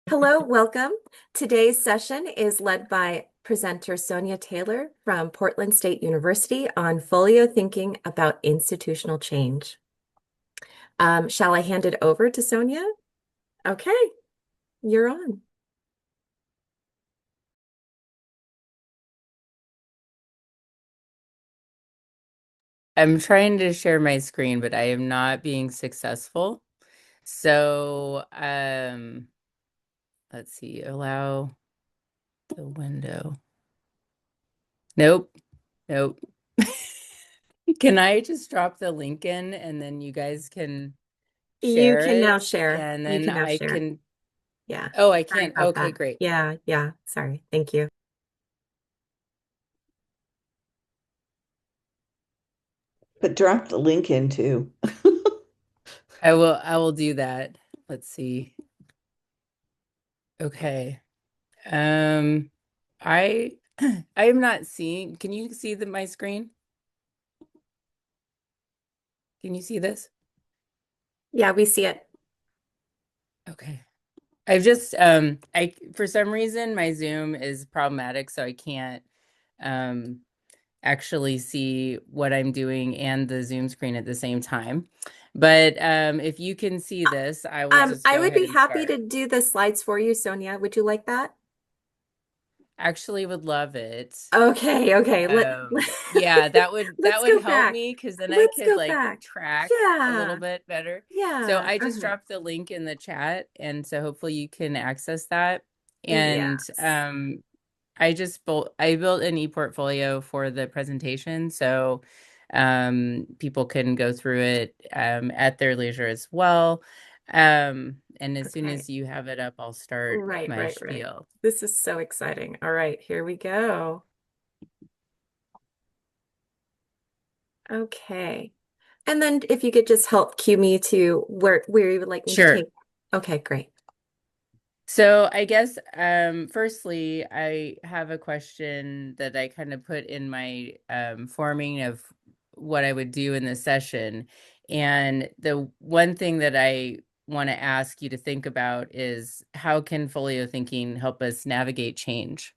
Hello, welcome. Today's session is led by presenter Sonja Taylor from Portland State University on Folio thinking about institutional change. Shall I hand it over to Sonja? Okay, you're on. I'm trying to share my screen, but I am not being successful. So, let's see, allow the window. Nope, nope. Can I just drop the link in and then you guys can You share can now it share. and You then can now I share. can, Yeah, oh, I sorry can't. about Okay, that. great. Yeah, sorry. Thank you. But drop the link in too. I will do that. Let's see. Okay. Um, I I am not seeing, can you see my screen? Can you see this? Yeah, we see it. Okay. I've just I for some reason my Zoom is problematic, so I can't um actually see what I'm doing and the Zoom screen at the same time. But if you can see this, I will just I go would ahead be and happy start. to do the slides for you, Sonja. Would you like that? Actually would love it. Okay. Yeah, that Let's would go help back. me because then I Let's could go like back. track a little Yeah. bit better. So Yeah. I just dropped the link in the chat, and so hopefully you can access that. And Yes. I built an ePortfolio for the presentation, so people can go through it at their leisure as well. And as soon Okay. as you have it up, I'll start my Right. spiel. This is so exciting. All right, here we go. Okay. And then if you could just help cue me to where you would like me to Sure. take. Okay, great. So I guess firstly, I have a question that I kind of put in my forming of what I would do in the session. And the one thing that I want to ask you to think about is how can folio thinking help us navigate change?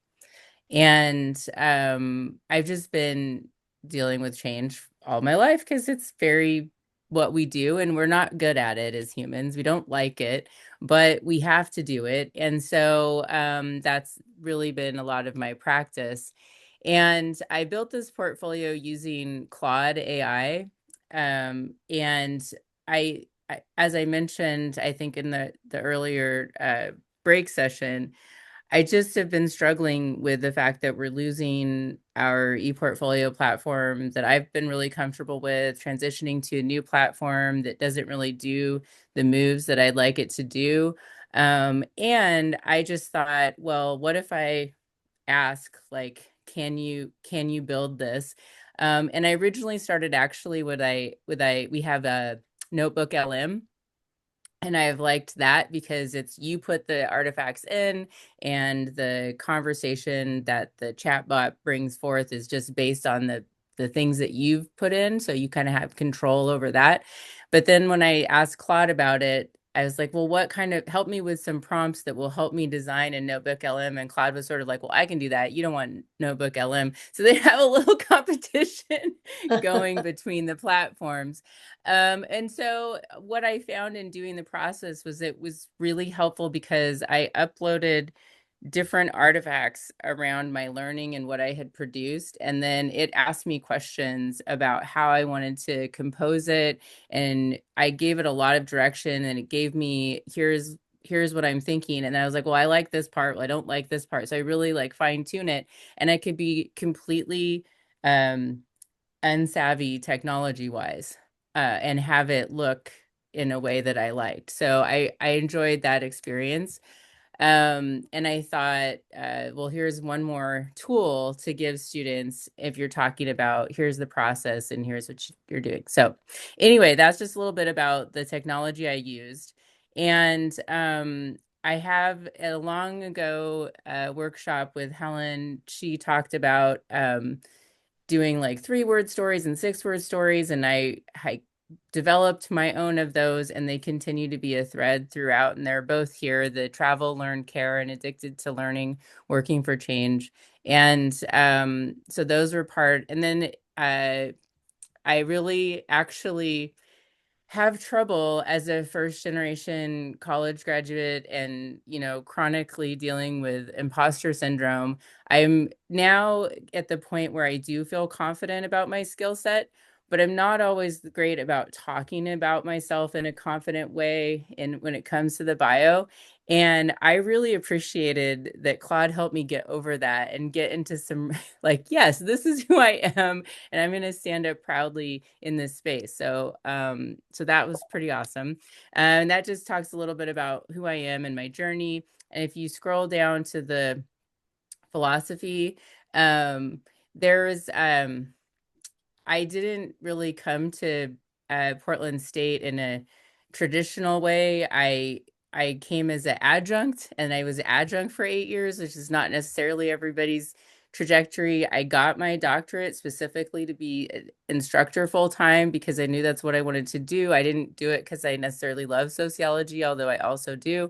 And I've just been dealing with change all my life because it's very what we do, and we're not good at it as humans. We don't like it, but we have to do it. And so that's really been a lot of my practice. And I built this portfolio using Claude AI. And as I mentioned, I think in the earlier break session, I just have been struggling with the fact that we're losing our ePortfolio platform that I've been really comfortable with, transitioning to a new platform that doesn't really do the moves that I'd like it to do. And I just thought, well, what if I ask, like, can you build this? And I originally started actually we have a notebook LM, and I've liked that because it's you put the artifacts in, and the conversation that the chatbot brings forth is just based on the things that you've put in, so you kind of have control over that. But then when I asked Claude about it, I was like, well, what kind of help me with some prompts that will help me design a notebook LM? And Claude was sort of like, well, I can do that. You don't want notebook LM. So they have a little competition going between the platforms. And so what I found in doing the process was it was really helpful because I uploaded different artifacts around my learning and what I had produced. And then it asked me questions about how I wanted to compose it. And I gave it a lot of direction, and it gave me, here's what I'm thinking. And I was like, well, I like this part. Well, I don't like this part. So I really like fine tune it. And I could be completely um unsavvy technology wise, and have it look in a way that I liked. So I enjoyed that experience. And I thought, well, here's one more tool to give students if you're talking about here's the process and here's what you're doing. So anyway, that's just a little bit about the technology I used. And I have a long ago workshop with Helen. She talked about doing like 3-word stories and 6-word stories, and I developed my own of those, and they continue to be a thread throughout. And they're both here: the Travel, Learn, Care, and Addicted to Learning, Working for Change. And so those were part. And then I really actually have trouble as a first generation college graduate and, chronically dealing with imposter syndrome. I'm now at the point where I do feel confident about my skill set, but I'm not always great about talking about myself in a confident way when it comes to the bio. And I really appreciated that Claude helped me get over that and get into some like, yes, this is who I am, and I'm going to stand up proudly in this space. So that was pretty awesome. And that just talks a little bit about who I am and my journey. And if you scroll down to the philosophy, there's I didn't really come to Portland State in a traditional way. I came as an adjunct, and I was an adjunct for 8 years, which is not necessarily everybody's trajectory. I got my doctorate specifically to be an instructor full time because I knew that's what I wanted to do. I didn't do it because I necessarily love sociology, although I also do.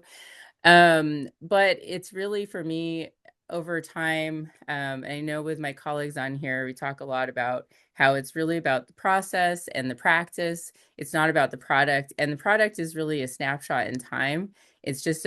But it's really for me over time. I know with my colleagues on here, we talk a lot about how it's really about the process and the practice. It's not about the product. And the product is really a snapshot in time. It's just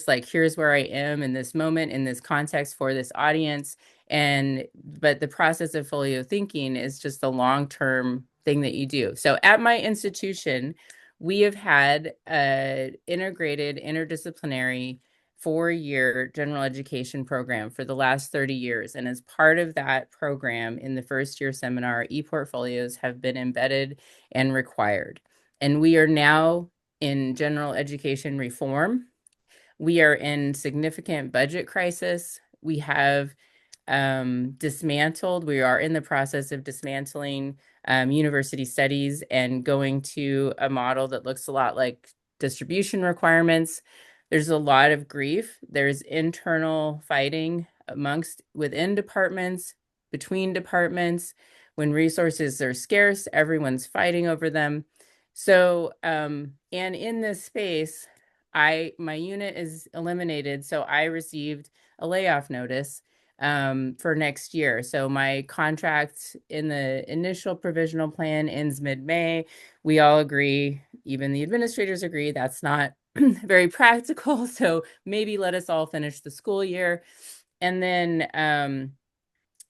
like, here's where I am in this moment, in this context for this audience. But the process of folio thinking is just the long-term thing that you do. So at my institution, we have had an integrated interdisciplinary 4-year general education program for the last 30 years. And as part of that program, in the first year seminar, ePortfolios have been embedded and required. And we are now in general education reform. We are in significant budget crisis. We have dismantled. We are in the process of dismantling university studies and going to a model that looks a lot like distribution requirements. There's a lot of grief. There's internal fighting within departments, between departments. When resources are scarce, everyone's fighting over them. So, and in this space, my unit is eliminated, so I received a layoff notice for next year. So my contract in the initial provisional plan ends mid-May. We all agree, even the administrators agree, that's not very practical. So maybe let us all finish the school year. And then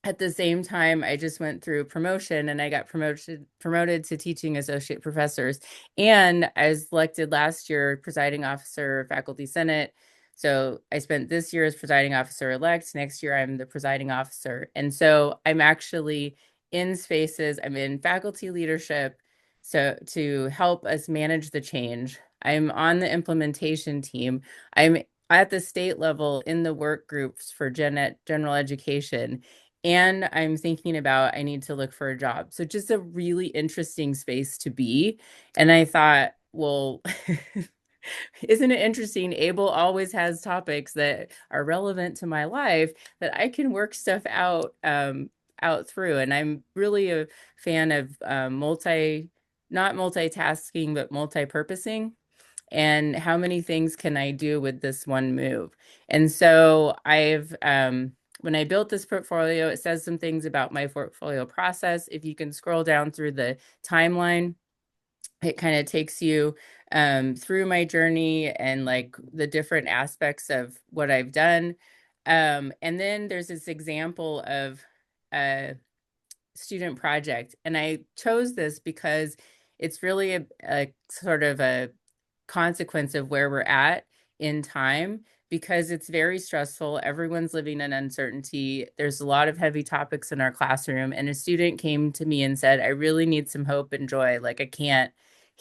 at the same time, I just went through promotion, and I got promoted to teaching associate professors. And I was elected last year presiding officer, faculty senate. So I spent this year as presiding officer elect. Next year, I'm the presiding officer. And so I'm actually in spaces, I'm in faculty leadership, so to help us manage the change. I'm on the implementation team. I'm at the state level in the work groups for general education. And I'm thinking about, I need to look for a job. So just a really interesting space to be. And I thought, well, isn't it interesting? AAEEBL always has topics that are relevant to my life that I can work stuff out through. And I'm really a fan of not multitasking, but multi-purposing. And how many things can I do with this one move? And so when I built this portfolio, it says some things about my portfolio process. If you can scroll down through the timeline, it kind of takes you through my journey and like the different aspects of what I've done. And then there's this example of a student project. And I chose this because it's really a sort of a consequence of where we're at in time, because it's very stressful. Everyone's living in uncertainty. There's a lot of heavy topics in our classroom. And a student came to me and said, I really need some hope and joy. Like, I can't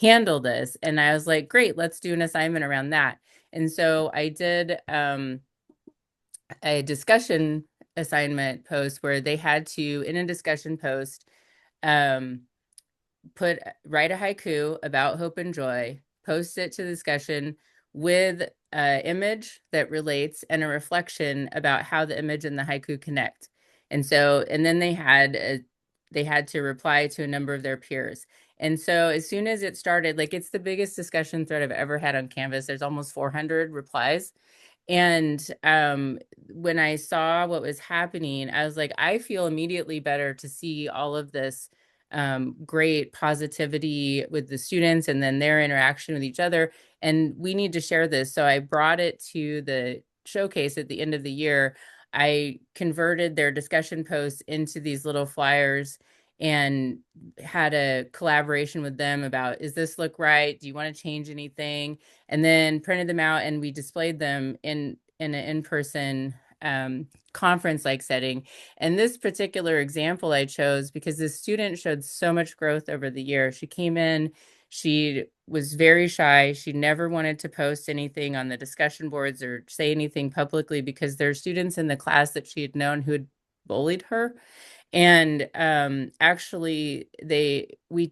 handle this. And I was like, great, let's do an assignment around that. And so I did a discussion assignment post where they had to, in a discussion post, um, write a haiku about hope and joy, post it to discussion with an image that relates and a reflection about how the image and the haiku connect. And then they had to reply to a number of their peers. And so as soon as it started, like it's the biggest discussion thread I've ever had on Canvas. There's almost 400 replies. And when I saw what was happening, I was like, I feel immediately better to see all of this great positivity with the students and then their interaction with each other. And we need to share this. So I brought it to the showcase at the end of the year. I converted their discussion posts into these little flyers and had a collaboration with them about, is this look right? Do you want to change anything? And then printed them out and we displayed them in an in-person conference-like setting. And this particular example I chose because the student showed so much growth over the year. She came in, she was very shy. She never wanted to post anything on the discussion boards or say anything publicly because there are students in the class that she had known who had bullied her. And actually we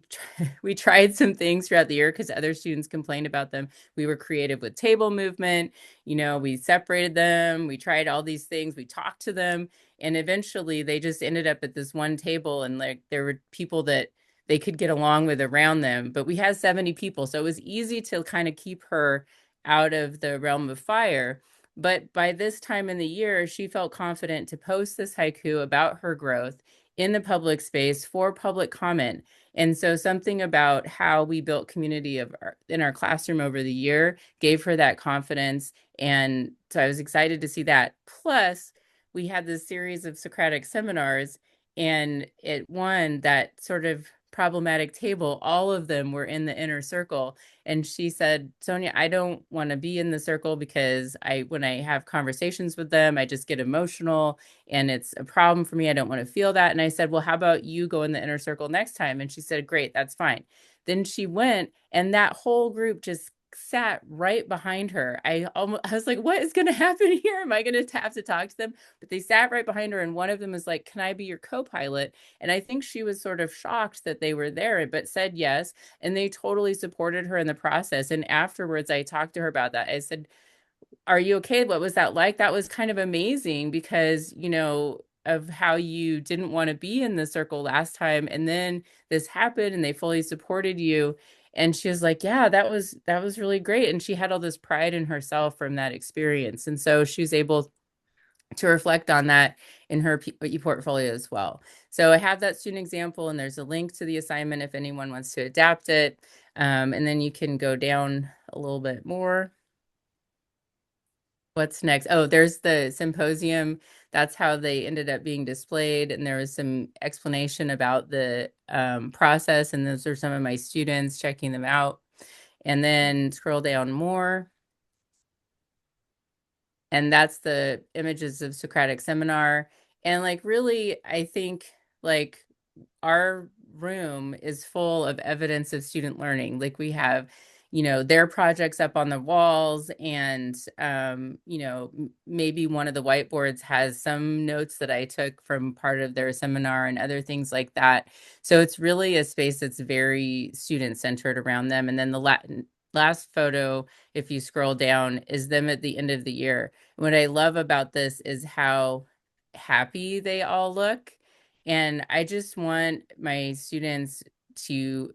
tried some things throughout the year because other students complained about them. We were creative with table movement, we separated them, we tried all these things, we talked to them, and eventually they just ended up at this one table, and like there were people that they could get along with around them. But we had 70 people, so it was easy to kind of keep her out of the realm of fire. But by this time in the year, she felt confident to post this haiku about her growth in the public space for public comment. And so something about how we built community in our classroom over the year gave her that confidence. And so I was excited to see that. Plus, we had this series of Socratic seminars, and it won that sort of problematic table. All of them were in the inner circle. And she said, Sonja, I don't want to be in the circle because when I have conversations with them, I just get emotional and it's a problem for me. I don't want to feel that. And I said, well, how about you go in the inner circle next time? And she said, great, that's fine. Then she went, and that whole group just sat right behind her. I was like, what is going to happen here? Am I going to have to talk to them? But they sat right behind her, and one of them was like, can I be your co-pilot? And I think she was sort of shocked that they were there, but said yes. And they totally supported her in the process. And afterwards, I talked to her about that. I said, are you okay? What was that like? That was kind of amazing because, of how you didn't want to be in the circle last time. And then this happened and they fully supported you. And she was like, yeah, that was really great. And she had all this pride in herself from that experience. And so she was able to reflect on that in her ePortfolio as well. So I have that student example, and there's a link to the assignment if anyone wants to adapt it. And then you can go down a little bit more. What's next? Oh, there's the symposium. That's how they ended up being displayed. And there was some explanation about the process. And those are some of my students checking them out. And then scroll down more. And that's the images of Socratic seminar. And like, really, I think like our room is full of evidence of student learning. Like we have, their projects up on the walls, and, maybe one of the whiteboards has some notes that I took from part of their seminar and other things like that. So it's really a space that's very student centered around them. And then the last photo, if you scroll down, is them at the end of the year. What I love about this is how happy they all look. And I just want my students to,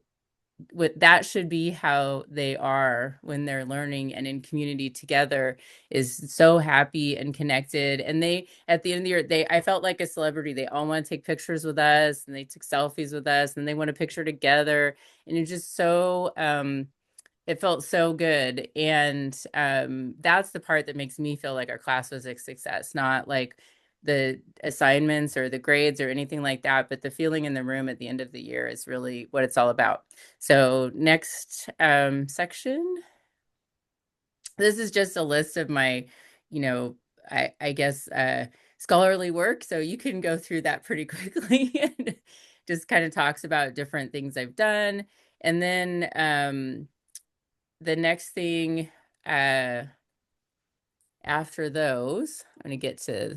that should be how they are when they're learning and in community together, is so happy and connected. And they, at the end of the year, I felt like a celebrity. They all want to take pictures with us, and they took selfies with us, and they want a picture together. And it's just so, it felt so good. And that's the part that makes me feel like our class was a success, not like the assignments or the grades or anything like that, but the feeling in the room at the end of the year is really what it's all about. So next section. This is just a list of my, I guess, scholarly work. So you can go through that pretty quickly and just kind of talks about different things I've done. And then the next thing after those, I'm going to get to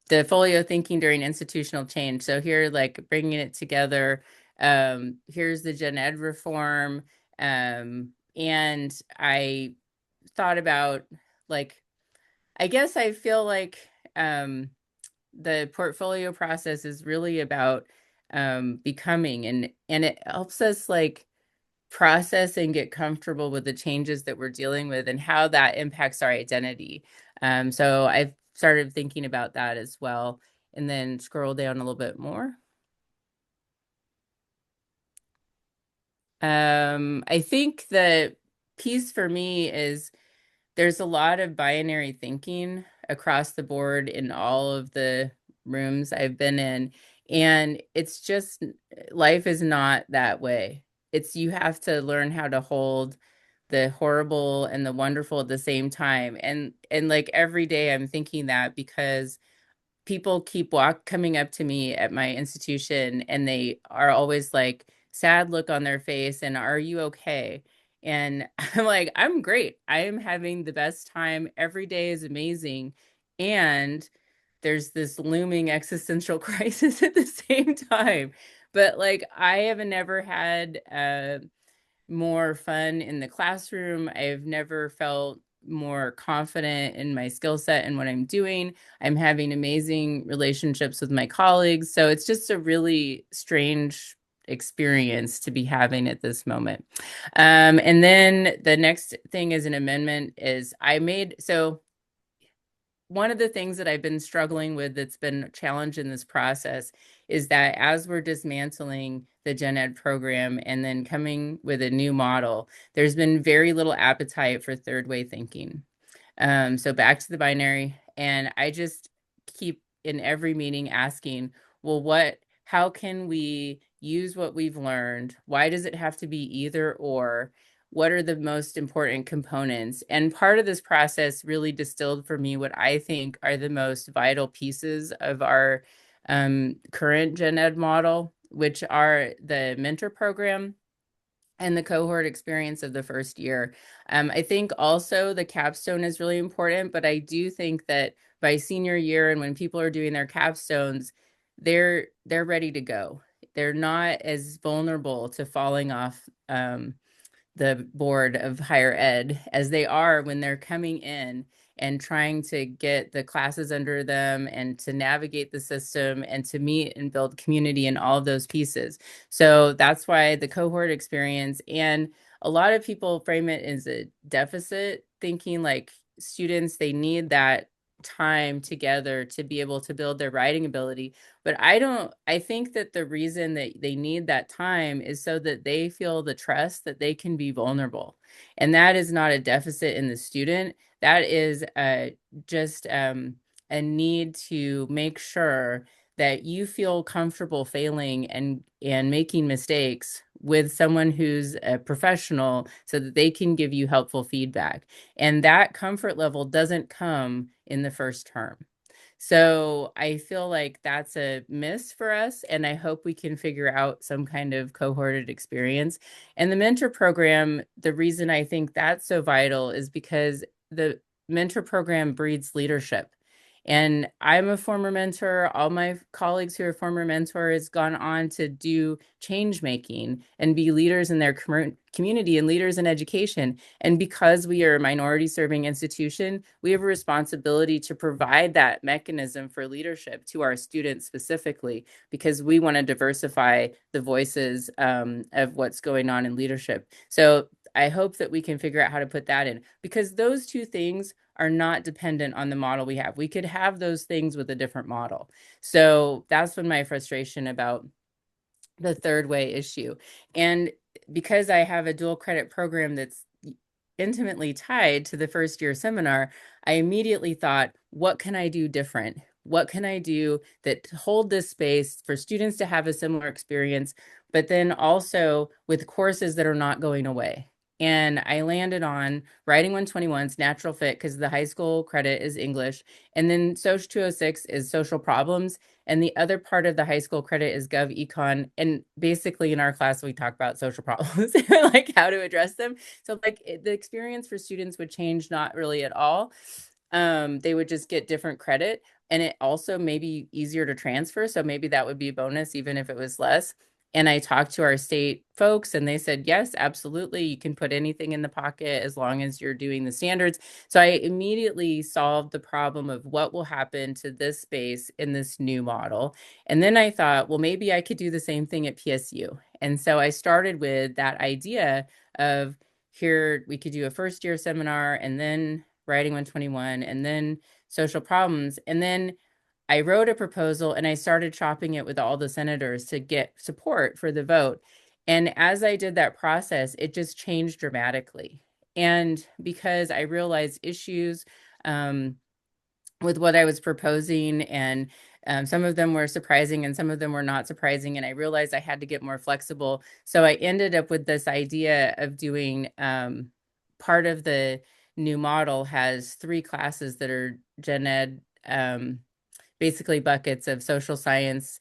the folio thinking during institutional change. So here, like bringing it together, here's the gen ed reform. And I thought about, like, I guess I feel like the portfolio process is really about becoming, and it helps us like process and get comfortable with the changes that we're dealing with and how that impacts our identity. So I've started thinking about that as well. And then scroll down a little bit more. I think the piece for me is there's a lot of binary thinking across the board in all of the rooms I've been in. And it's just, life is not that way. It's, you have to learn how to hold the horrible and the wonderful at the same time. And like every day I'm thinking that because people keep coming up to me at my institution and they are always like sad look on their face and are you okay? And I'm like, I'm great. I am having the best time. Every day is amazing. And there's this looming existential crisis at the same time. But like I have never had more fun in the classroom. I've never felt more confident in my skill set and what I'm doing. I'm having amazing relationships with my colleagues. So it's just a really strange experience to be having at this moment. And then the next thing is an amendment is I made, so one of the things that I've been struggling with that's been a challenge in this process is that as we're dismantling the gen ed program and then coming with a new model, there's been very little appetite for third way thinking. So back to the binary. And I just keep in every meeting asking, well, how can we use what we've learned? Why does it have to be either or? What are the most important components? And part of this process really distilled for me what I think are the most vital pieces of our current gen ed model, which are the mentor program and the cohort experience of the first year. I think also the capstone is really important, but I do think that by senior year and when people are doing their capstones, they're ready to go. They're not as vulnerable to falling off the board of higher ed as they are when they're coming in and trying to get the classes under them and to navigate the system and to meet and build community and all of those pieces. So that's why the cohort experience, and a lot of people frame it as a deficit thinking, like students, they need that time together to be able to build their writing ability. But I think that the reason that they need that time is so that they feel the trust that they can be vulnerable. And that is not a deficit in the student. That is just a need to make sure that you feel comfortable failing and making mistakes with someone who's a professional so that they can give you helpful feedback. And that comfort level doesn't come in the first term. So I feel like that's a miss for us, and I hope we can figure out some kind of cohorted experience. And the mentor program, the reason I think that's so vital is because the mentor program breeds leadership. And I'm a former mentor. All my colleagues who are former mentors gone on to do change making and be leaders in their community and leaders in education. And because we are a minority serving institution, we have a responsibility to provide that mechanism for leadership to our students specifically, because we want to diversify the voices of what's going on in leadership. So I hope that we can figure out how to put that in, because those two things are not dependent on the model we have. We could have those things with a different model. So that's been my frustration about the third way issue. And because I have a dual credit program that's intimately tied to the first year seminar, I immediately thought, what can I do different? What can I do that hold this space for students to have a similar experience, but then also with courses that are not going away? And I landed on Writing 121's natural fit because the high school credit is English. And then Soc 206 is social problems. And the other part of the high school credit is Gov Econ. And basically in our class, we talk about social problems, like how to address them. So like the experience for students would change not really at all. They would just get different credit. And it also may be easier to transfer. So maybe that would be a bonus, even if it was less. And I talked to our state folks and they said, yes, absolutely. You can put anything in the pocket as long as you're doing the standards. So I immediately solved the problem of what will happen to this space in this new model. And then I thought, well, maybe I could do the same thing at PSU. And so I started with that idea of here, we could do a first year seminar and then writing 121 and then social problems. And then I wrote a proposal and I started shopping it with all the senators to get support for the vote. And as I did that process, it just changed dramatically. And because I realized issues with what I was proposing, and some of them were surprising and some of them were not surprising. And I realized I had to get more flexible. So I ended up with this idea of doing part of the new model has 3 classes that are gen ed, basically buckets of social science,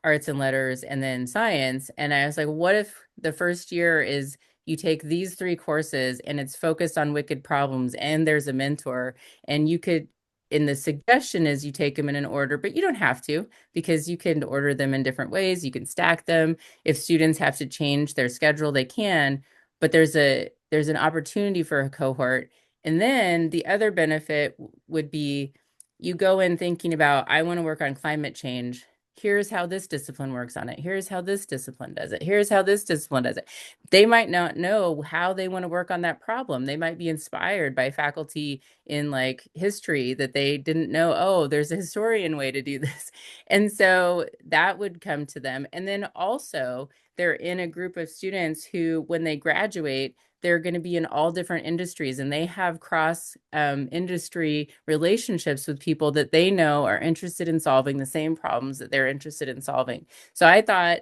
arts and letters, and then science. And I was like, what if the first year is you take these 3 courses and it's focused on wicked problems and there's a mentor, and you could, and the suggestion is you take them in an order, but you don't have to, because you can order them in different ways. You can stack them. If students have to change their schedule, they can, but there's an opportunity for a cohort. And then the other benefit would be you go in thinking about, I want to work on climate change. Here's how this discipline works on it. Here's how this discipline does it. Here's how this discipline does it. They might not know how they want to work on that problem. They might be inspired by faculty in like history that they didn't know, oh, there's a historian way to do this. And so that would come to them. And then also they're in a group of students who, when they graduate, they're going to be in all different industries, and they have cross industry relationships with people that they know are interested in solving the same problems that they're interested in solving. So I thought,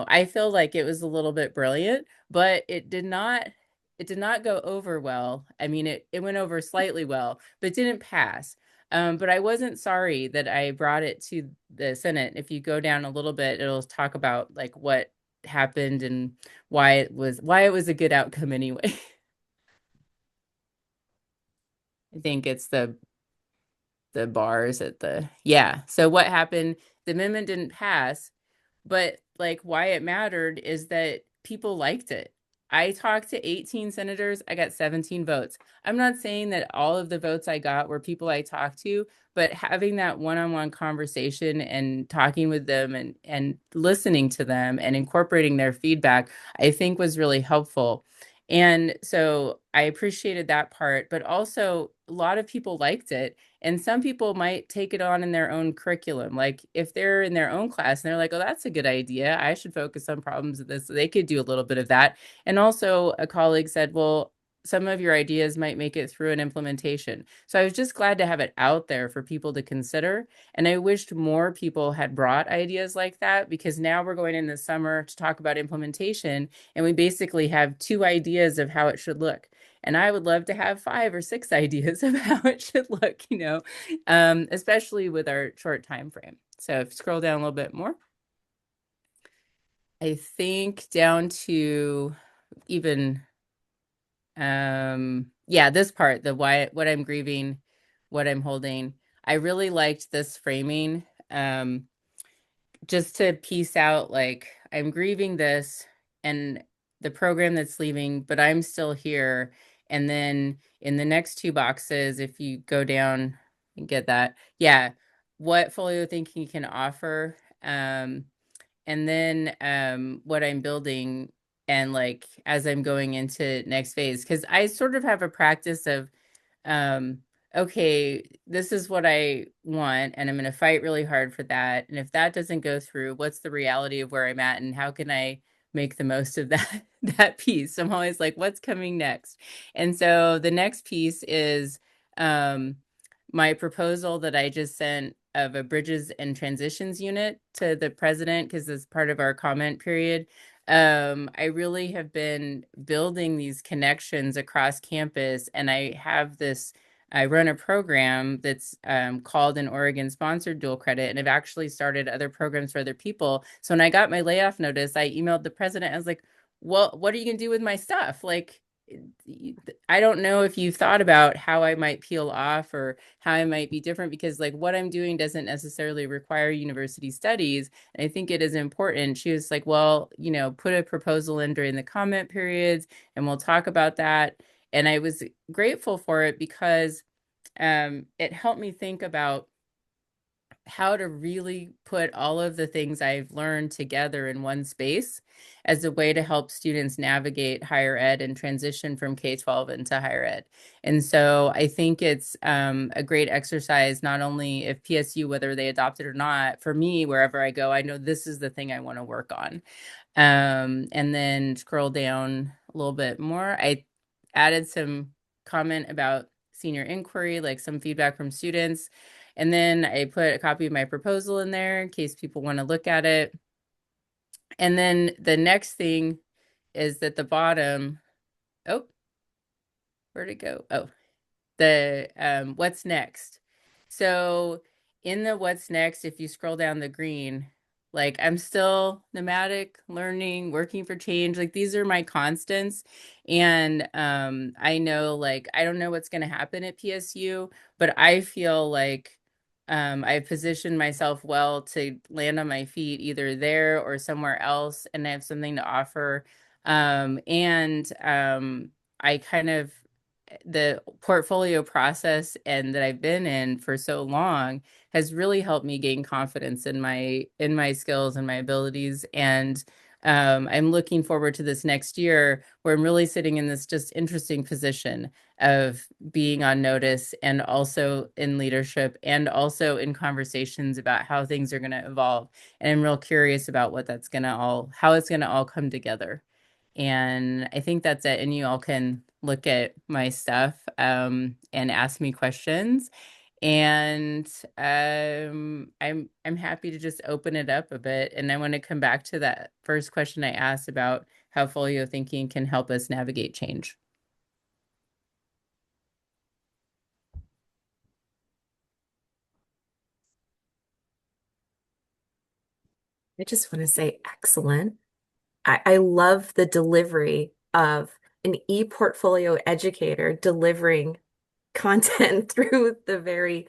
I feel like it was a little bit brilliant, but it did not go over well. I mean, it went over slightly well, but didn't pass. But I wasn't sorry that I brought it to the Senate. If you go down a little bit, it'll talk about like what happened and why it was a good outcome anyway. I think it's the bars at the, yeah. So what happened, the amendment didn't pass, but like why it mattered is that people liked it. I talked to 18 senators, I got 17 votes. I'm not saying that all of the votes I got were people I talked to, but having that one-on-one conversation and talking with them and listening to them and incorporating their feedback, I think was really helpful. And so I appreciated that part, but also a lot of people liked it. And some people might take it on in their own curriculum. Like if they're in their own class and they're like, oh, that's a good idea, I should focus on problems of this. So they could do a little bit of that. And also a colleague said, well, some of your ideas might make it through an implementation. So I was just glad to have it out there for people to consider. And I wished more people had brought ideas like that, because now we're going in the summer to talk about implementation. And we basically have 2 ideas of how it should look. And I would love to have 5 or 6 ideas of how it should look, especially with our short time frame. So if you scroll down a little bit more, I think down to even, yeah, this part, the why, what I'm grieving, what I'm holding. I really liked this framing, just to piece out, like, I'm grieving this and the program that's leaving, but I'm still here. And then in the next 2 boxes, if you go down and get that, yeah, what Folio thinking can offer. And then what I'm building, and like as I'm going into next phase, because I sort of have a practice of um, okay, this is what I want, and I'm going to fight really hard for that. And if that doesn't go through, what's the reality of where I'm at, and how can I make the most of that that piece? So I'm always like, what's coming next? And so the next piece is um, my proposal that I just sent of a bridges and transitions unit to the president, because it's part of our comment period. I really have been building these connections across campus, and I run a program that's called an Oregon sponsored dual credit, and I've actually started other programs for other people. So when I got my layoff notice, I emailed the president. I was like, well, what are you gonna do with my stuff? Like, I don't know if you've thought about how I might peel off or how I might be different, because like what I'm doing doesn't necessarily require university studies. And I think it is important. She was like, well, put a proposal in during the comment periods and we'll talk about that. And I was grateful for it because it helped me think about how to really put all of the things I've learned together in one space as a way to help students navigate higher ed and transition from K-12 into higher ed. And so I think it's a great exercise, not only if PSU, whether they adopt it or not, for me, wherever I go, I know this is the thing I want to work on. And then scroll down a little bit more. I added some comment about senior inquiry, like some feedback from students. And then I put a copy of my proposal in there in case people want to look at it. And then the next thing is at the bottom. Oh, where'd it go? Oh, the what's next. So in the what's next, if you scroll down the green, like I'm still nomadic, learning, working for change. Like these are my constants. And I know like I don't know what's going to happen at PSU, but I feel like I've positioned myself well to land on my feet either there or somewhere else, and I have something to offer. I kind of the portfolio process and that I've been in for so long has really helped me gain confidence in my skills and my abilities. And I'm looking forward to this next year where I'm really sitting in this just interesting position of being on notice and also in leadership and also in conversations about how things are going to evolve. And I'm real curious about how it's going to all come together. And I think that's it. And you all can look at my stuff and ask me questions. And I'm happy to just open it up a bit. And I want to come back to that first question I asked about how folio thinking can help us navigate change. I just want to say excellent. I love the delivery of an e-portfolio educator delivering content through the very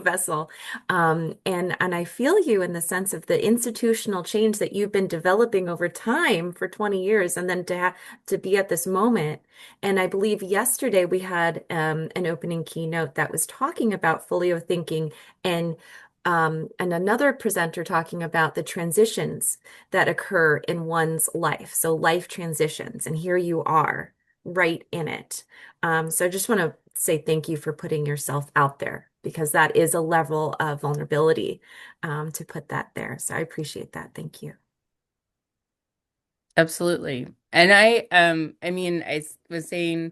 vessel, and I feel you in the sense of the institutional change that you've been developing over time for 20 years, and then to be at this moment. And I believe yesterday we had an opening keynote that was talking about folio thinking, and another presenter talking about the transitions that occur in one's life, so life transitions, and here you are right in it. So I just want to say thank you for putting yourself out there, because that is a level of vulnerability, to put that there. So I appreciate that. Thank you. Absolutely. And I mean, was saying,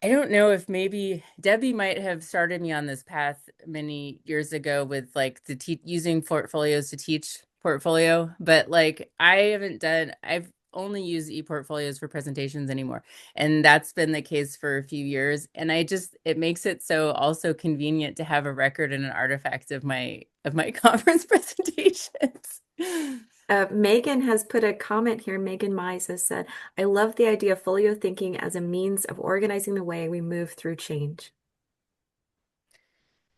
I don't know if maybe Debbie might have started me on this path many years ago with like using portfolios to teach portfolio, but like I've only used ePortfolios for presentations anymore. And that's been the case for a few years. And it makes it so also convenient to have a record and an artifact of my conference presentations. Megan has put a comment here. Megan Mize has said, I love the idea of folio thinking as a means of organizing the way we move through change.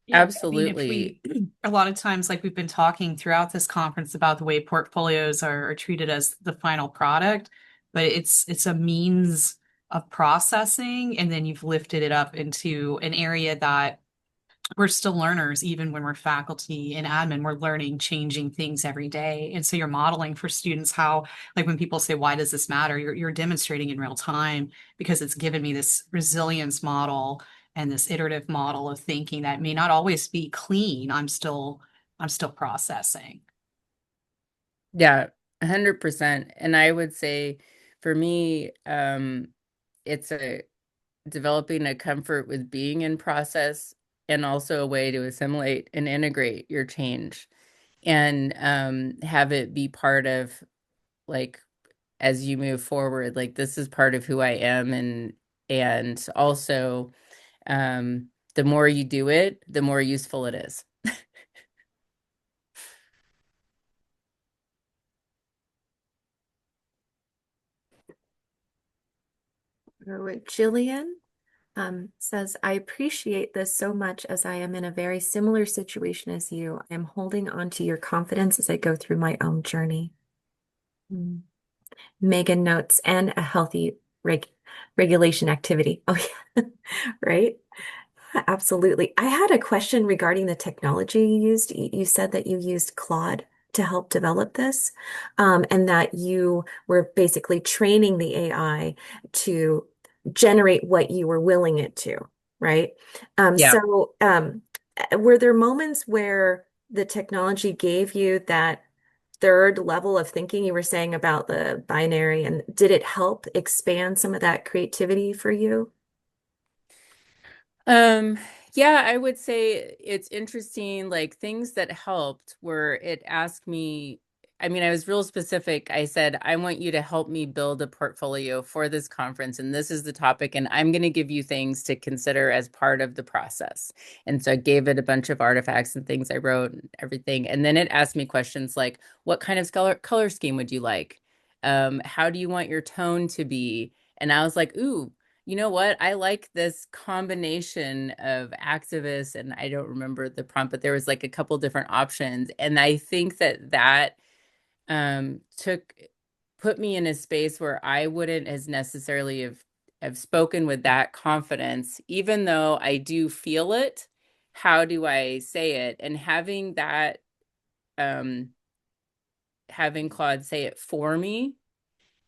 Yeah, I mean, if Absolutely. a lot of times, like we've been talking throughout this conference about the way portfolios are treated as the final product, but it's a means of processing, and then you've lifted it up into an area that we're still learners. Even when we're faculty and admin, we're learning, changing things every day. And so you're modeling for students how, like when people say, why does this matter? You're demonstrating in real time, because it's given me this resilience model and this iterative model of thinking that may not always be clean. I'm still processing. Yeah, 100%. And I would say for me, it's a developing a comfort with being in process and also a way to assimilate and integrate your change and have it be part of like as you move forward, like this is part of who I am. And also the more you do it, the more useful it is. Jillian says, I appreciate this so much as I am in a very similar situation as you. I'm holding on to your confidence as I go through my own journey. Mm. Megan notes, and a healthy regulation activity. Oh, yeah, right. Absolutely. I had a question regarding the technology you used. You said that you used Claude to help develop this, and that you were basically training the AI to generate what you were willing it to, right? Yeah. Were there moments where the technology gave you that third level of thinking you were saying about the binary, and did it help expand some of that creativity for you? Um, yeah, I would say it's interesting, like things that helped were it asked me, I mean, I was real specific. I said, I want you to help me build a portfolio for this conference, and this is the topic, and I'm going to give you things to consider as part of the process. And so I gave it a bunch of artifacts and things I wrote and everything. And then it asked me questions like, what kind of color scheme would you like? How do you want your tone to be? And I was like, ooh, you know what? I like this combination of activists, and I don't remember the prompt, but there was like a couple different options. And I think that that took put me in a space where I wouldn't as necessarily have spoken with that confidence, even though I do feel it. How do I say it? And having that, having Claude say it for me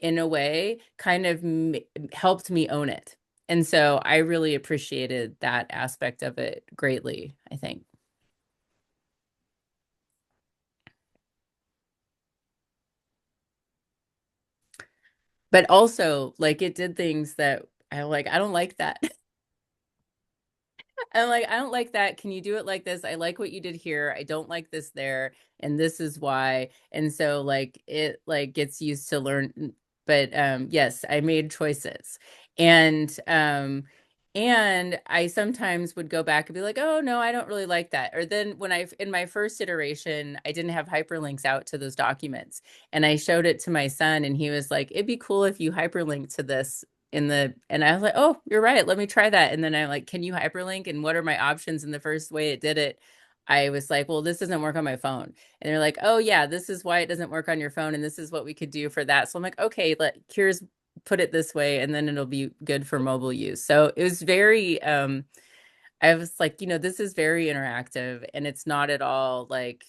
in a way kind of helped me own it. And so I really appreciated that aspect of it greatly, I think. But also, like, it did things that I like, I don't like that. I'm like, I don't like that. Can you do it like this? I like what you did here. I don't like this there, and this is why. And so like it like gets used to learn. But yes, I made choices. And I sometimes would go back and be like, oh no, I don't really like that. Or then when I in my first iteration, I didn't have hyperlinks out to those documents. And I showed it to my son, and he was like, it'd be cool if you hyperlink to this and I was like, oh, you're right, let me try that. And then I'm like, can you hyperlink, and what are my options? And the first way it did it, I was like, well, this doesn't work on my phone. And they're like, oh yeah, this is why it doesn't work on your phone, and this is what we could do for that. So I'm like, okay, here's put it this way, and then it'll be good for mobile use. So it was very I was like, this is very interactive, and it's not at all like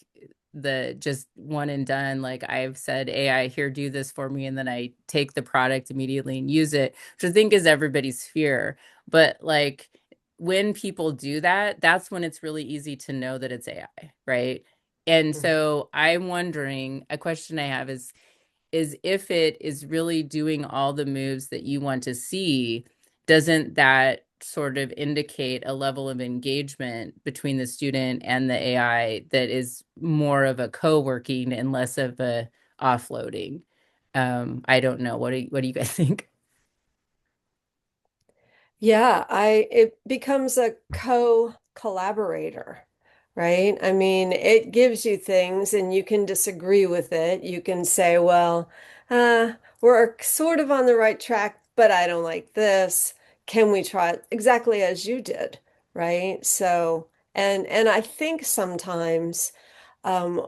the just one and done. Like I've said, AI, here, do this for me, and then I take the product immediately and use it, which I think is everybody's fear. But like when people do that, that's when it's really easy to know that it's AI, right? And so I'm wondering, a question I have is if it is really doing all the moves that you want to see, doesn't that sort of indicate a level of engagement between the student and the AI that is more of a co-working and less of a offloading? I don't know. What do you guys think? Yeah, it becomes a co-collaborator, right? I mean, it gives you things and you can disagree with it. You can say, well, we're sort of on the right track, but I don't like this. Can we try it exactly as you did, right? So, and I think sometimes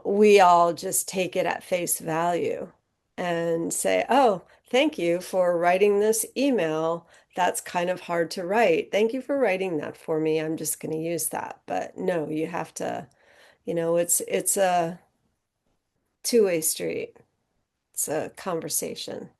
we all just take it at face value and say, oh, thank you for writing this email. That's kind of hard to write. Thank you for writing that for me. I'm just going to use that. But no, you have to, it's a two-way street. It's a conversation.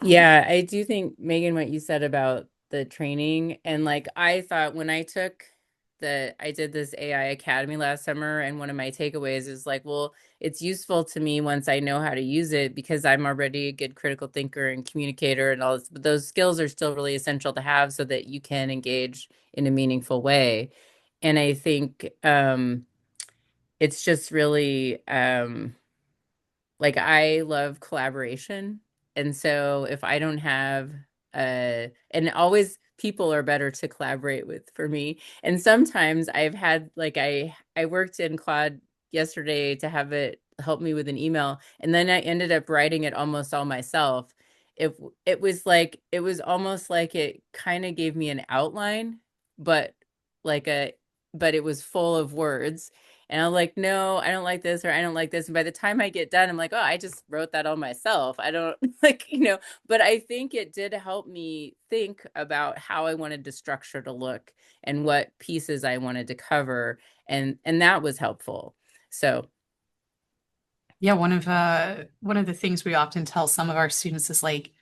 Yeah, I do think, Megan, what you said about the training, and like I thought when I did this AI Academy last summer, and one of my takeaways is like, well, it's useful to me once I know how to use it because I'm already a good critical thinker and communicator and all this, but those skills are still really essential to have so that you can engage in a meaningful way. And I think it's just really like I love collaboration. And so if I don't have and always people are better to collaborate with for me. And sometimes I've had like I worked in Claude yesterday to have it help me with an email, and then I ended up writing it almost all myself. it was almost like it kind of gave me an outline, but like a but it was full of words. And I'm like, no, I don't like this, or I don't like this. And by the time I get done, I'm like, oh, I just wrote that all myself. I don't like, but I think it did help me think about how I wanted the structure to look and what pieces I wanted to cover. And that was helpful. So Yeah, one of the things we often tell some of our students is like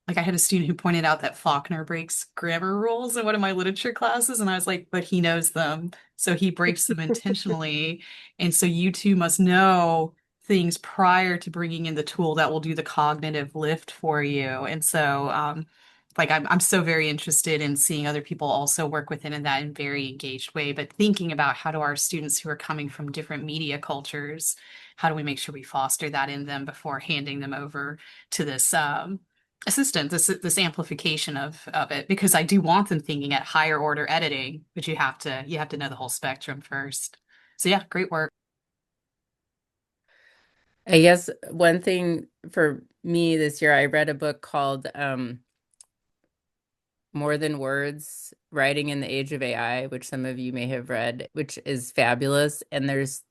I had a student who pointed out that Faulkner breaks grammar rules in one of my literature classes, and I was like, but he knows them, so he breaks them intentionally. And so you two must know things prior to bringing in the tool that will do the cognitive lift for you. And so, like I'm so very interested in seeing other people also work within in that in very engaged way, but thinking about how do our students who are coming from different media cultures, how do we make sure we foster that in them before handing them over to this assistant, this amplification of it, because I do want them thinking at higher order editing, but you have to know the whole spectrum first. So yeah, great work. I guess one thing for me this year, I read a book called More Than Words, Writing in the Age of AI, which some of you may have read, which is fabulous. And there's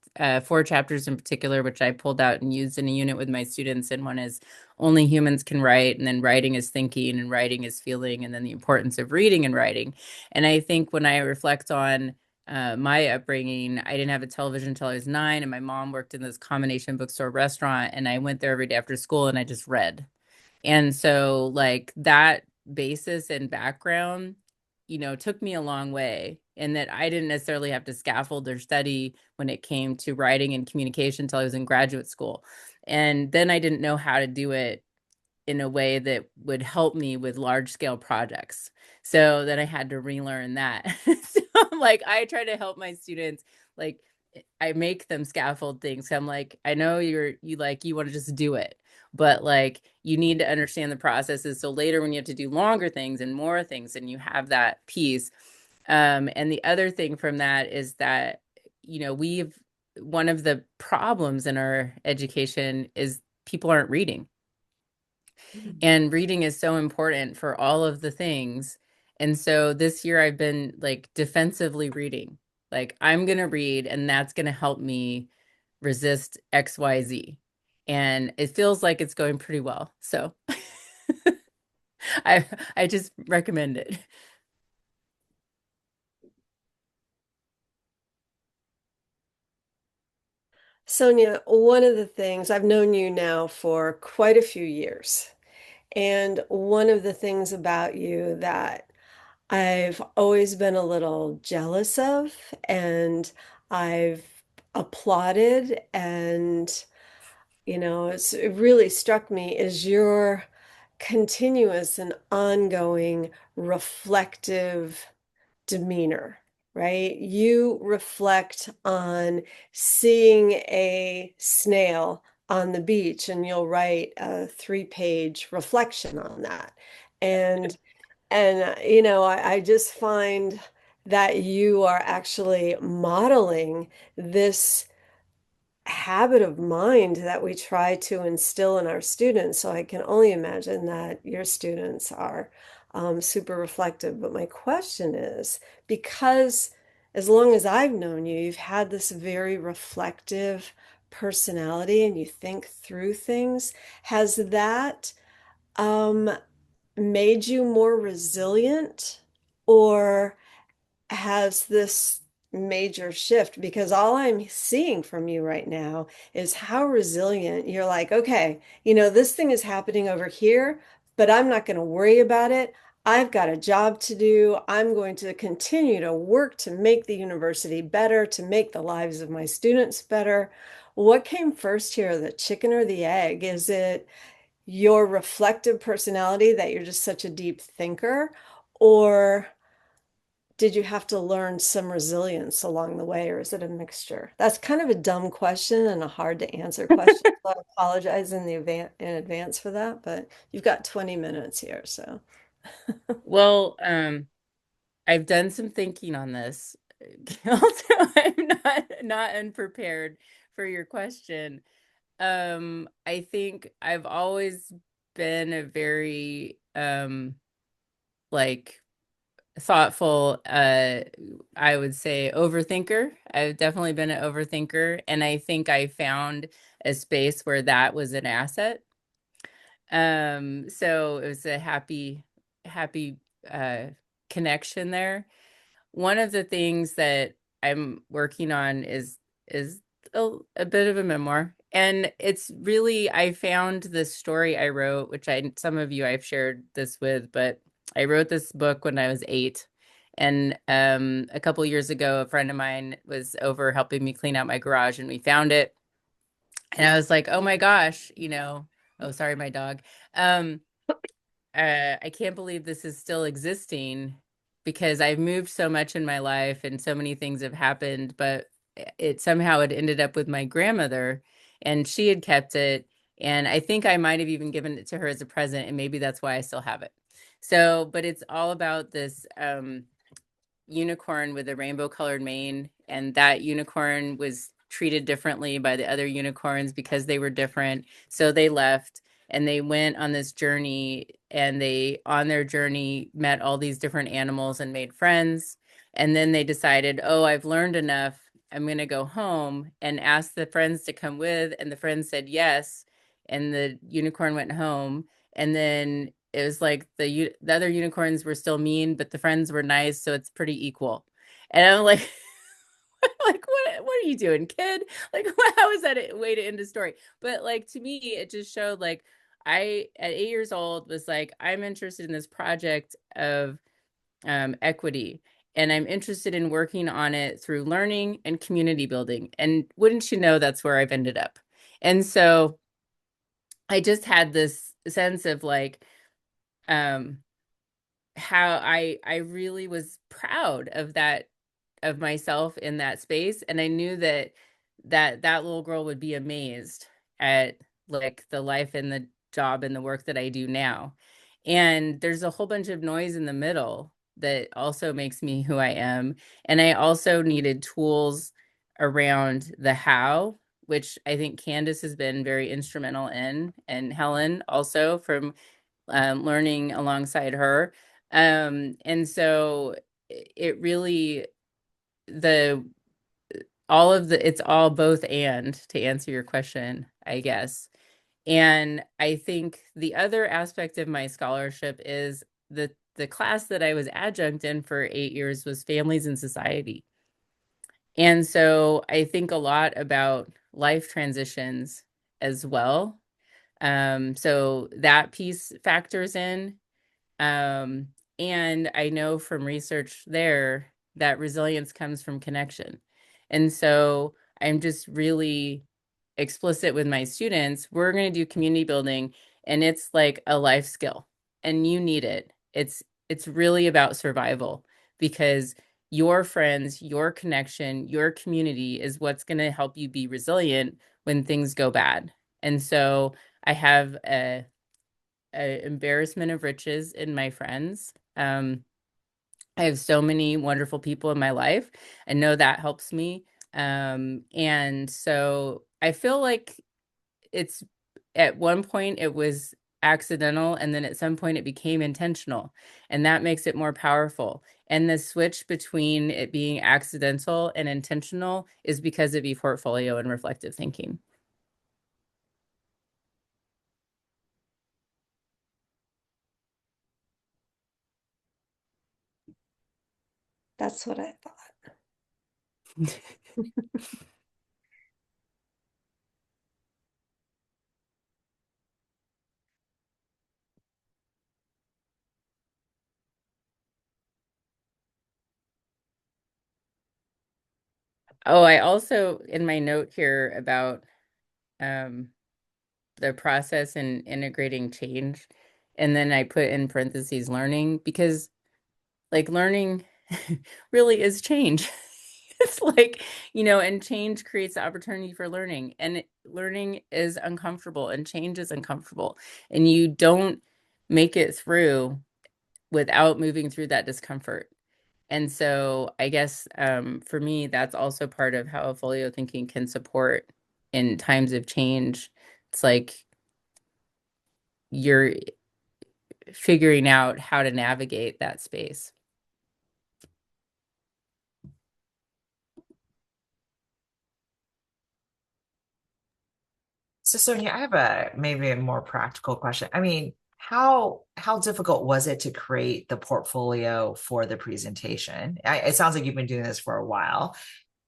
4 chapters in particular, which I pulled out and used in a unit with my students. And one is only humans can write, and then writing is thinking, and writing is feeling, and then the importance of reading and writing. And I think when I reflect on my upbringing, I didn't have a television until I was 9, and my mom worked in this combination bookstore restaurant, and I went there every day after school and I just read. And so like that basis and background, took me a long way, and that I didn't necessarily have to scaffold or study when it came to writing and communication until I was in graduate school. And then I didn't know how to do it in a way that would help me with large scale projects. So then I had to relearn that. So I'm like, I try to help my students, like I make them scaffold things. I'm like, I know you want to just do it, but like you need to understand the processes. So later when you have to do longer things and more things, and you have that piece. And the other thing from that is that, we've one of the problems in our education is people aren't reading. And reading is so important for all of the things. And so this year I've been like defensively reading. Like I'm going to read, and that's going to help me resist XYZ. And it feels like it's going pretty well. So I I just recommend it. Sonja, one of the things I've known you now for quite a few years, and one of the things about you that I've always been a little jealous of, and I've applauded, and it really struck me is your continuous and ongoing reflective demeanor, right? You reflect on seeing a snail on the beach, and you'll write a 3-page reflection on that. And I just find that you are actually modeling this habit of mind that we try to instill in our students. So I can only imagine that your students are super reflective. But my question is, because as long as I've known you, you've had this very reflective personality and you think through things. Has that um, made you more resilient, or has this major shift? Because all I'm seeing from you right now is how resilient you're like, okay, this thing is happening over here, but I'm not going to worry about it. I've got a job to do. I'm going to continue to work to make the university better, to make the lives of my students better. What came first here, the chicken or the egg? Is it your reflective personality that you're just such a deep thinker, or did you have to learn some resilience along the way, or is it a mixture? That's kind of a dumb question and a hard to answer question. So I apologize in advance for that, but you've got 20 minutes here, so. Well, I've done some thinking on this. Also, I'm not unprepared for your question. I think I've always been a very like thoughtful, I would say overthinker. I've definitely been an overthinker, and I think I found a space where that was an asset. So it was a happy uh connection there. One of the things that I'm working on is a bit of a memoir. And it's really, I found this story I wrote, which some of you I've shared this with, but I wrote this book when I was 8. And a couple years ago, a friend of mine was over helping me clean out my garage, and we found it. And I was like, oh my gosh, oh, sorry, my dog. Um, I can't believe this is still existing because I've moved so much in my life and so many things have happened, but it somehow had ended up with my grandmother, and she had kept it. And I think I might have even given it to her as a present, and maybe that's why I still have it. So, but it's all about this unicorn with a rainbow colored mane, and that unicorn was treated differently by the other unicorns because they were different. So they left and they went on this journey, and they on their journey met all these different animals and made friends. And then they decided, oh, I've learned enough, I'm going to go home, and ask the friends to come with, and the friends said yes, and the unicorn went home. And then it was like the other unicorns were still mean, but the friends were nice, so it's pretty equal. And I'm like, like what are you doing, kid? Like, how is that a way to end a story? But like, to me, it just showed like I at 8 years old was like, I'm interested in this project of equity, and I'm interested in working on it through learning and community building. And wouldn't you know, that's where I've ended up. And so I just had this sense of like um how I really was proud of that, of myself in that space. And I knew that little girl would be amazed at like the life and the job and the work that I do now. And there's a whole bunch of noise in the middle that also makes me who I am. And I also needed tools around the how, which I think Candace has been very instrumental in, and Helen also, from learning alongside her. And so it really, the all of the it's all both, and to answer your question, I guess. And I think the other aspect of my scholarship is the class that I was adjunct in for 8 years was families and society. And so I think a lot about life transitions as well. So that piece factors in. Um, and I know from research there that resilience comes from connection. And so I'm just really explicit with my students. We're going to do community building, and it's like a life skill, and you need it. It's really about survival, because your friends, your connection, your community is what's going to help you be resilient when things go bad. And so I have a embarrassment of riches in my friends. I have so many wonderful people in my life. I know that helps me. And so I feel like it's, at one point it was accidental, and then at some point it became intentional, and that makes it more powerful. And the switch between it being accidental and intentional is because of ePortfolio and reflective thinking. That's what I thought. Oh, I also, in my note here about um, the process and integrating change, and then I put in parentheses learning, because like learning really is change. It's like, and change creates the opportunity for learning, and learning is uncomfortable, and change is uncomfortable, and you don't make it through without moving through that discomfort. And so I guess for me, that's also part of how folio thinking can support in times of change. It's like you're figuring out how to navigate that space. So Sonia, I have maybe a more practical question. I mean, how difficult was it to create the portfolio for the presentation? It sounds like you've been doing this for a while.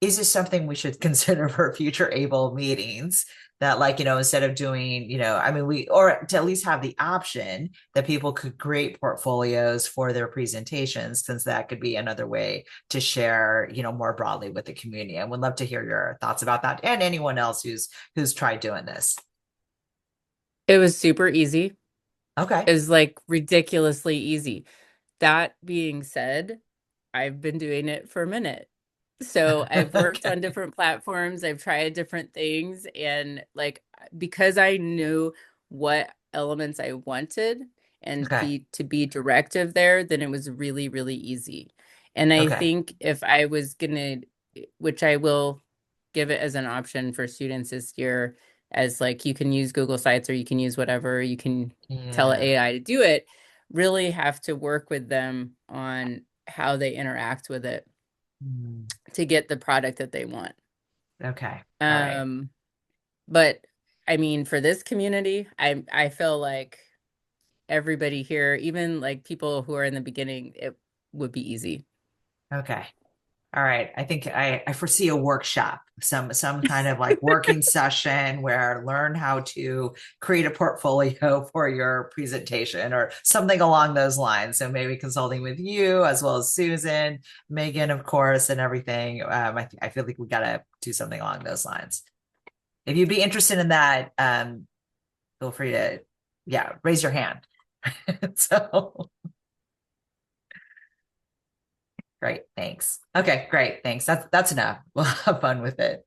Is this something we should consider for future ABLE meetings? That, like, instead of doing, I mean, or to at least have the option that people could create portfolios for their presentations, since that could be another way to share, more broadly with the community. I would love to hear your thoughts about that, and anyone else who's tried doing this. It was super easy. Okay. It was like ridiculously easy. That being said, I've been doing it for a minute. So I've worked Okay. on different platforms, I've tried different things, and like because I knew what elements I wanted and Okay. to be directive there, then it was really, really easy. And I Okay. think if I was gonna, which I will give it as an option for students this year, as like you can use Google Sites or you can use whatever, you can tell Yeah. AI to do it, really have to work with them on how they interact with it Mm, to get the product that they want. okay. All right. But I mean, for this community, I feel like everybody here, even like people who are in the beginning, it would be easy. Okay. All right. I think I foresee a workshop, some kind of like working session where learn how to create a portfolio for your presentation or something along those lines. So maybe consulting with you as well as Susan, Megan, of course, and everything. I feel like we got to do something along those lines. If you'd be interested in that, feel free to, yeah, raise your hand. So great, thanks. Okay, great, thanks. That's enough. We'll have fun with it.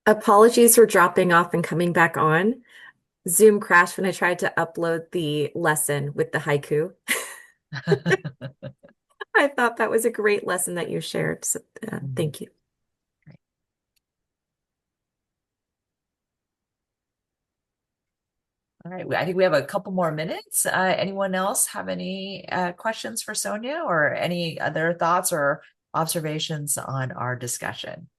Apologies for dropping off and coming back on. Zoom crashed when I tried to upload the lesson with the haiku. I thought that was a great lesson that you shared. So, thank you. All right, I think we have a couple more minutes. Anyone else have any questions for Sonja or any other thoughts or observations on our discussion?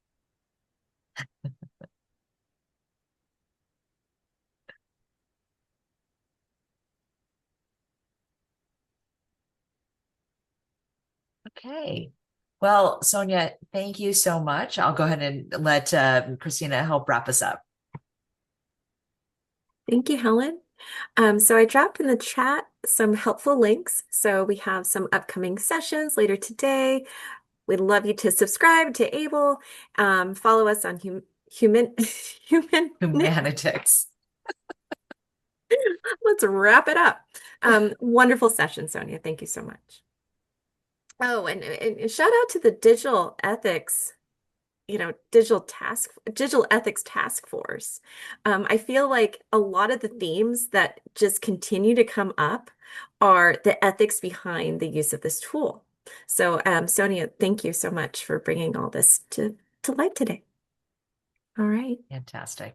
Okay. Well, Sonja, thank you so much. I'll go ahead and let Christina help wrap us up. Thank you, Helen. So I dropped in the chat some helpful links. So we have some upcoming sessions later today. We'd love you to subscribe to ABLE, follow us on human. Humanitics. Let's wrap it up. Wonderful session, Sonia. Thank you so much. Oh, and shout out to the digital ethics, digital ethics task force. I feel like a lot of the themes that just continue to come up are the ethics behind the use of this tool. So, Sonia, thank you so much for bringing all this to light today. All right. Fantastic.